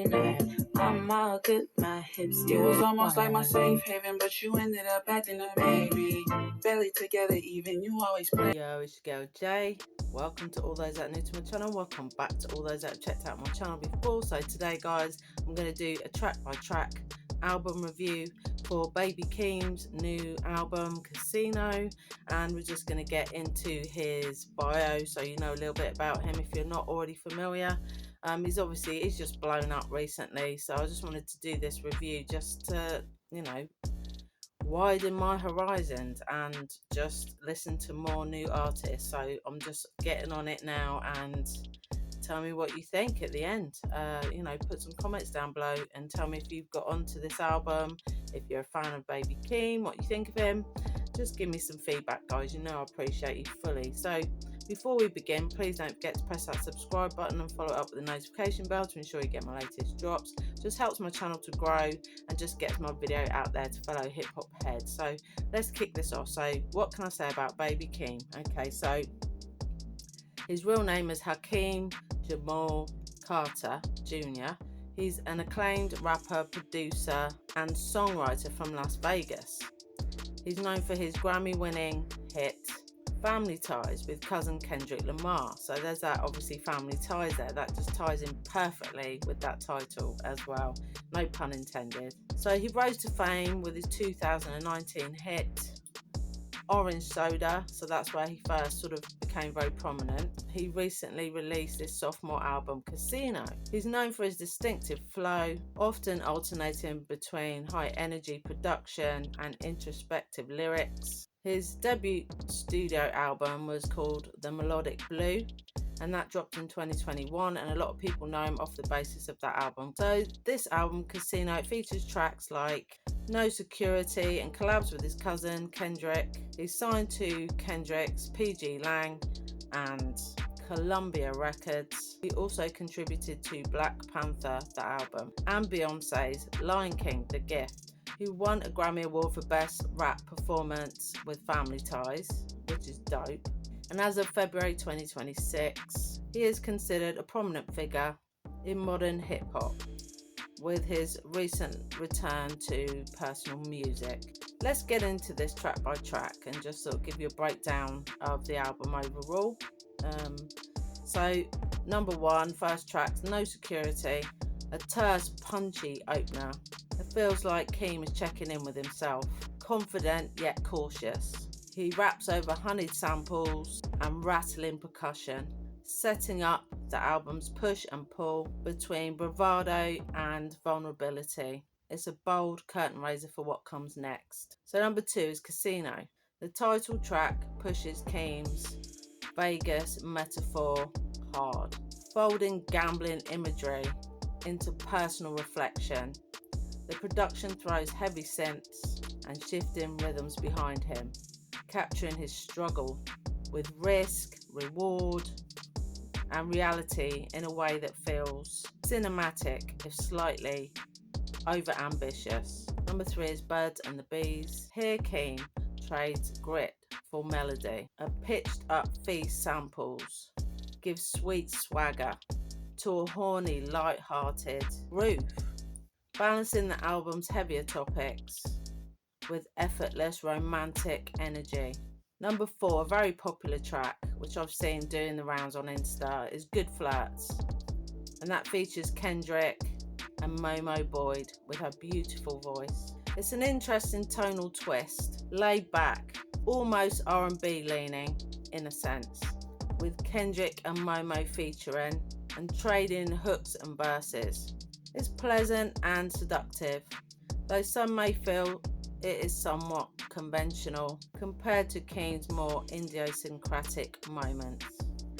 I'm all good, my hips. You was almost like my safe haven, but you ended up acting a baby. Barely together, even you always play. Yo, it's your girl Jay. Welcome to all those that are new to my channel. Welcome back to all those that have checked out my channel before. So today, guys, I'm going to do a track by track album review for Baby Keem's new album Casino, and we're just going to get into his bio so you know a little bit about him if you're not already familiar. He's just blown up recently, so I just wanted to do this review just to, you know, widen my horizons and just listen to more new artists. So I'm just getting on it now, and tell me what you think at the end. Put some comments down below and tell me if you've got onto this album, if you're a fan of Baby Keem, what you think of him. Just give me some feedback, guys. You know I appreciate you fully. So before we begin, please don't forget to press that subscribe button and follow up with the notification bell to ensure you get my latest drops. Just helps my channel to grow and just gets my video out there to fellow hip hop heads. So let's kick this off. So what can I say about Baby Keem? Okay, so his real name is Hakeem Jamal Carter Jr. He's an acclaimed rapper, producer, and songwriter from Las Vegas. He's known for his Grammy-winning hit Family Ties with cousin Kendrick Lamar. So there's that, obviously, family ties there. That just ties in perfectly with that title as well. No pun intended. So he rose to fame with his 2019 hit Orange Soda, so that's where he first sort of became very prominent. He recently released his sophomore album Casino. He's known for his distinctive flow, often alternating between high energy production and introspective lyrics. His debut studio album was called The Melodic Blue, and that dropped in 2021, and a lot of people know him off the basis of that album. So this album, Casino, it features tracks like No Security and collabs with his cousin Kendrick. He's signed to Kendrick's PG Lang and Columbia Records. He also contributed to Black Panther, the album, and Beyonce's Lion King, The Gift. He won a Grammy Award for Best Rap Performance with Family Ties, which is dope. And as of February 2026, he is considered a prominent figure in modern hip-hop with his recent return to personal music. Let's get into this track by track and just sort of give you a breakdown of the album overall. So number one, first track, No Security, a terse, punchy opener. It feels like Keem is checking in with himself, confident yet cautious. He raps over honeyed samples and rattling percussion, setting up the album's push and pull between bravado and vulnerability. It's a bold curtain raiser for what comes next. So number two is Casino. The title track pushes Keem's Vegas metaphor hard, folding gambling imagery into personal reflection. The production throws heavy synths and shifting rhythms behind him, capturing his struggle with risk, reward, and reality in a way that feels cinematic, if slightly over-ambitious. Number three is Birds and the Bees. Here Keem trades grit for melody. A pitched up feast samples gives sweet swagger to a horny, light-hearted groove, balancing the album's heavier topics with effortless romantic energy. Number four, a very popular track, which I've seen doing the rounds on Insta, is Good Flirts. And that features Kendrick and Momo Boyd with her beautiful voice. It's an interesting tonal twist, laid back, almost R&B leaning in a sense, with Kendrick and Momo featuring and trading hooks and verses. It's pleasant and seductive, though some may feel it is somewhat conventional compared to Keem's more idiosyncratic moments.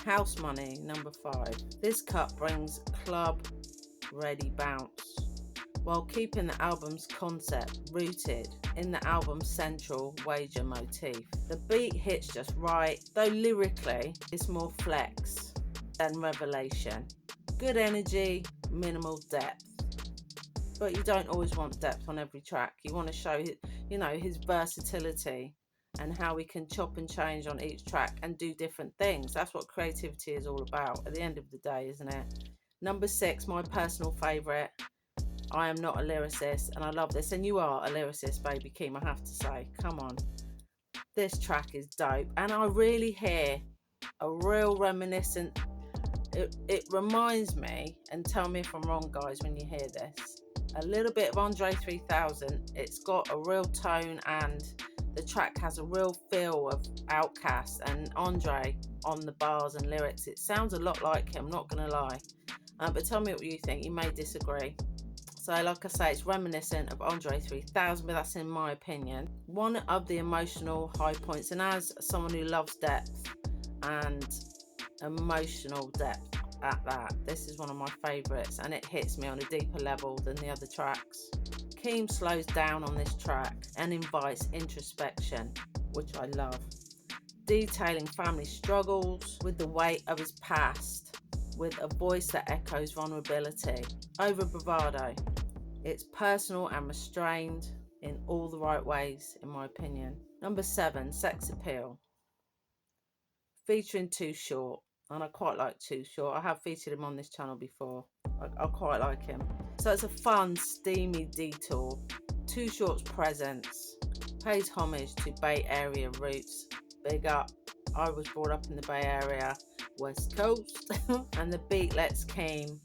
House Money, number five. This cut brings club-ready bounce, while keeping the album's concept rooted in the album's central wager motif. The beat hits just right, though lyrically it's more flex than revelation. Good energy, minimal depth. But you don't always want depth on every track. You want to show, his versatility and how we can chop and change on each track and do different things. That's what creativity is all about at the end of the day, isn't it? Number 6, my personal favourite. I am not a lyricist, and I love this. And you are a lyricist, Baby Keem, I have to say. Come on. This track is dope. And I really hear a real reminiscent. It reminds me, and tell me if I'm wrong, guys, when you hear this, a little bit of Andre 3000. It's got a real tone, and the track has a real feel of Outkast and Andre on the bars and lyrics. It sounds a lot like him, not gonna lie. But tell me what you think. You may disagree. So like I say, it's reminiscent of Andre 3000, but that's in my opinion. One of the emotional high points, and as someone who loves depth and emotional depth at that, this is one of my favourites, and it hits me on a deeper level than the other tracks. Keem slows down on this track and invites introspection, which I love, detailing family struggles with the weight of his past, with a voice that echoes vulnerability over bravado. It's personal and restrained in all the right ways, in my opinion. Number 7, Sex Appeal, featuring Too Short. And I quite like Too Short. I have featured him on this channel before. I quite like him. So it's a fun, steamy detour. Too Short's presence pays homage to Bay Area roots. Big up. I was brought up in the Bay Area, West Coast. And the beat lets Keem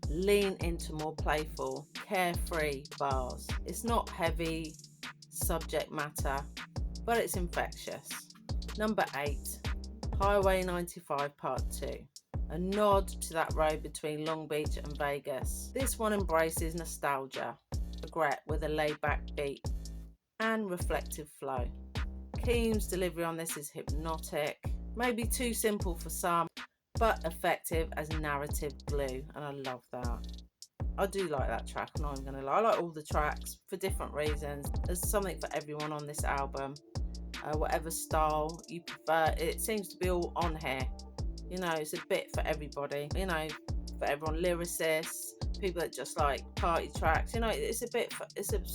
lean into more playful, carefree bars. It's not heavy subject matter, but it's infectious. Number 8, Highway 95 Part 2. A nod to that road between Long Beach and Vegas. This one embraces nostalgia, regret with a laid-back beat and reflective flow. Keem's delivery on this is hypnotic, maybe too simple for some, but effective as narrative glue, and I love that. I do like that track, I'm not even gonna lie. I like all the tracks for different reasons. There's something for everyone on this album. Whatever style you prefer, it seems to be all on here. You know, it's a bit for everybody. You know, for everyone, lyricists, people that just like party tracks. You know, it's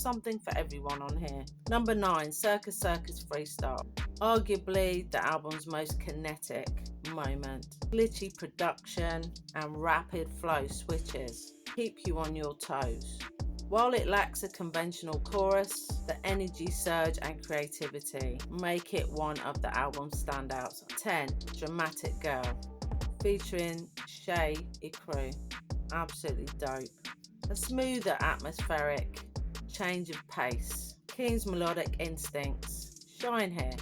something for everyone on here. Number 9, Circus Circus Freestyle. Arguably the album's most kinetic moment. Glitchy production and rapid flow switches keep you on your toes. While it lacks a conventional chorus, the energy surge and creativity make it one of the album's standouts. 10, Dramatic Girl, featuring Shay Ikru. Absolutely dope. A smoother atmospheric change of pace. Keem's melodic instincts shine here,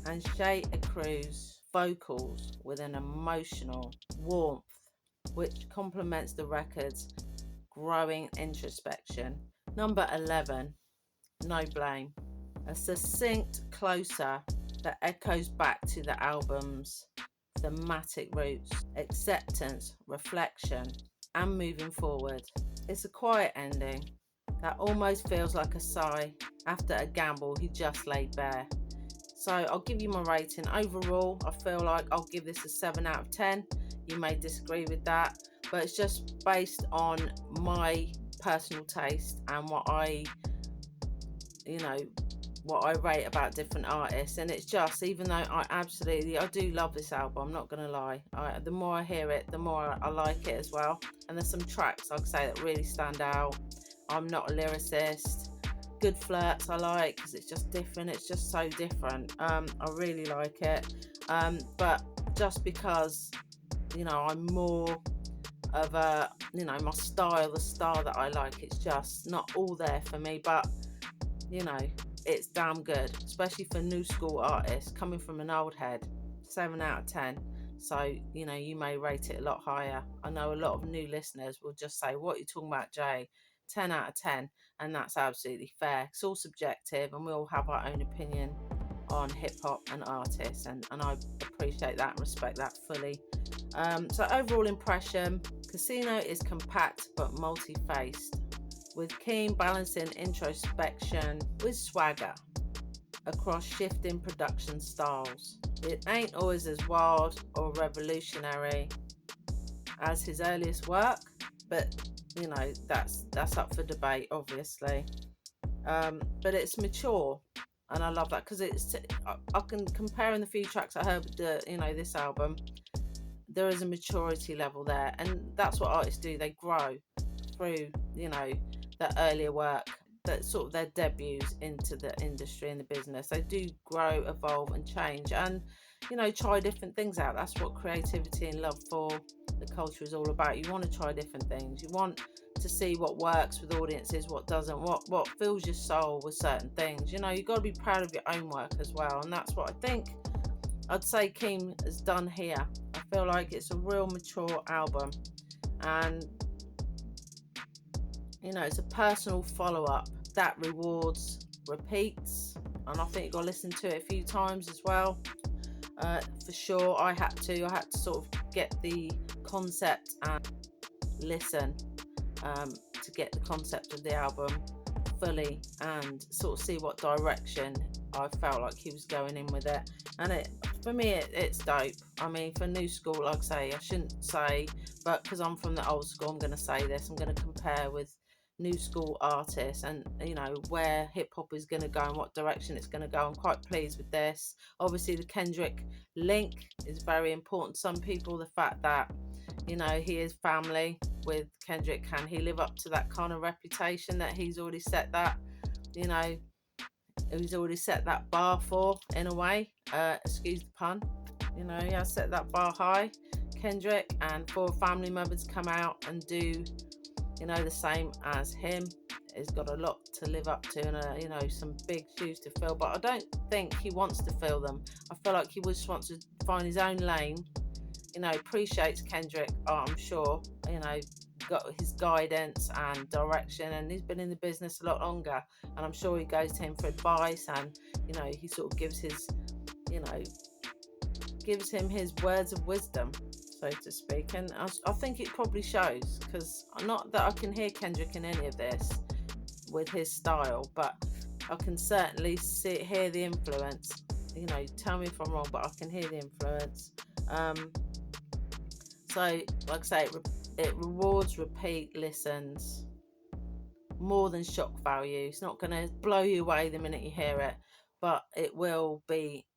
and Shay Ikru's vocals with an emotional warmth which complements the record's growing introspection. Number 11, No Blame. A succinct closer that echoes back to the album's thematic roots, acceptance, reflection, and moving forward. It's a quiet ending that almost feels like a sigh after a gamble he just laid bare. So I'll give you my rating. Overall, I feel like I'll give this a 7 out of 10. You may disagree with that, but it's just based on my personal taste and what I rate about different artists. And it's just, even though I do love this album, I'm not gonna lie, the more I hear it, the more I like it as well. And there's some tracks, like I say, that really stand out. I'm not a lyricist. Good Flirts I like because it's just different. It's just so different. I really like it. But just because, I'm more of a, my style, the style that I like, it's just not all there for me. But, it's damn good, especially for new school artists coming from an old head. 7 out of 10. So, you may rate it a lot higher. I know a lot of new listeners will just say, what are you talking about, Jay? 10 out of 10. And that's absolutely fair. It's all subjective, and we all have our own opinion on hip-hop and artists, and I appreciate that and respect that fully. So overall impression, Casino is compact but multi-faced, with Keem balancing introspection with swagger across shifting production styles. It ain't always as wild or revolutionary as his earliest work, but that's up for debate, obviously. But it's mature, and I love that because I can compare in the few tracks I heard with this album. there is a maturity level there, and that's what artists do. They grow through, you know, that earlier work, that sort of their debuts into the industry and the business. They do grow, evolve and change, and, you know, try different things out. That's what creativity and love for the culture is all about. You want to try different things. You want to see what works with audiences, what doesn't, what fills your soul with certain things. You know, you've got to be proud of your own work as well, and that's what I think I'd say Keem has done here. I feel like it's a real mature album, and, you know, it's a personal follow-up that rewards repeats, and I think you've got to listen to it a few times as well. For sure, I had to sort of get the concept and listen, to get the concept of the album fully and sort of see what direction I felt like he was going in with it. And for me, it's dope. I mean, for new school, like I say, I shouldn't say, but because I'm from the old school, I'm going to say this. I'm going to compare with new school artists, and, you know, where hip hop is going to go and what direction it's going to go. I'm quite pleased with this. Obviously, the Kendrick link is very important. Some people, the fact that, you know, he is family with Kendrick, can he live up to that kind of reputation that he's already set that, you know, he's already set that bar for, in a way, excuse the pun. You know, he has set that bar high, Kendrick, and for a family member to come out and do, you know, the same as him, he's got a lot to live up to, and, you know, some big shoes to fill. But I don't think he wants to fill them. I feel like he just wants to find his own lane. You know, appreciates Kendrick, I'm sure, you know, got his guidance and direction, and he's been in the business a lot longer, and I'm sure he goes to him for advice, and, you know, he sort of gives his, you know, gives him his words of wisdom, so to speak. And I think it probably shows, because not that I can hear Kendrick in any of this with his style, but I can certainly hear the influence. You know, tell me if I'm wrong, but I can hear the influence. So, like I say, it rewards repeat listens more than shock value. It's not going to blow you away the minute you hear it, but it will be,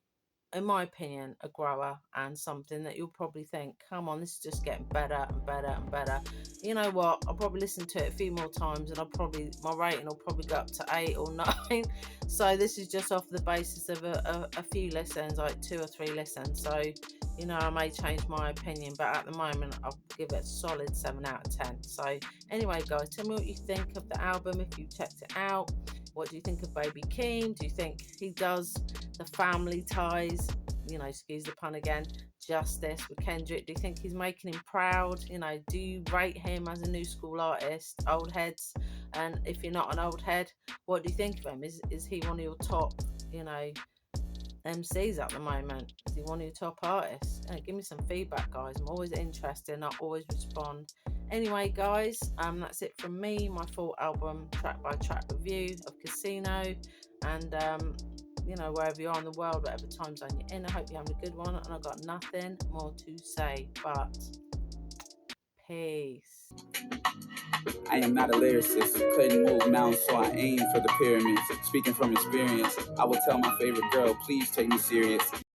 in my opinion, a grower, and something that you'll probably think, come on, this is just getting better and better and better. You know what, I'll probably listen to it a few more times, and my rating will probably go up to 8 or 9. So this is just off the basis of a few listens, like 2 or 3 listens. So, you know, I may change my opinion, but at the moment I'll give it a solid 7 out of 10. So anyway, guys, tell me what you think of the album if you checked it out. What do you think of Baby Keem? Do you think he does the family ties, you know, excuse the pun again, justice with Kendrick? Do you think he's making him proud? You know, do you rate him as a new school artist, old heads? And if you're not an old head, what do you think of him? Is he one of your top, you know, MCs at the moment? Is he one of your top artists? Give me some feedback, guys. I'm always interested and I always respond. Anyway, guys, that's it from me, my full album track by track review of Casino. And you know, wherever you are in the world, whatever time zone you're in, I hope you're having a good one, and I've got nothing more to say but peace. I am not a lyricist, couldn't move mountains, so I aim for the pyramids. Speaking from experience, I would tell my favorite girl, please take me serious.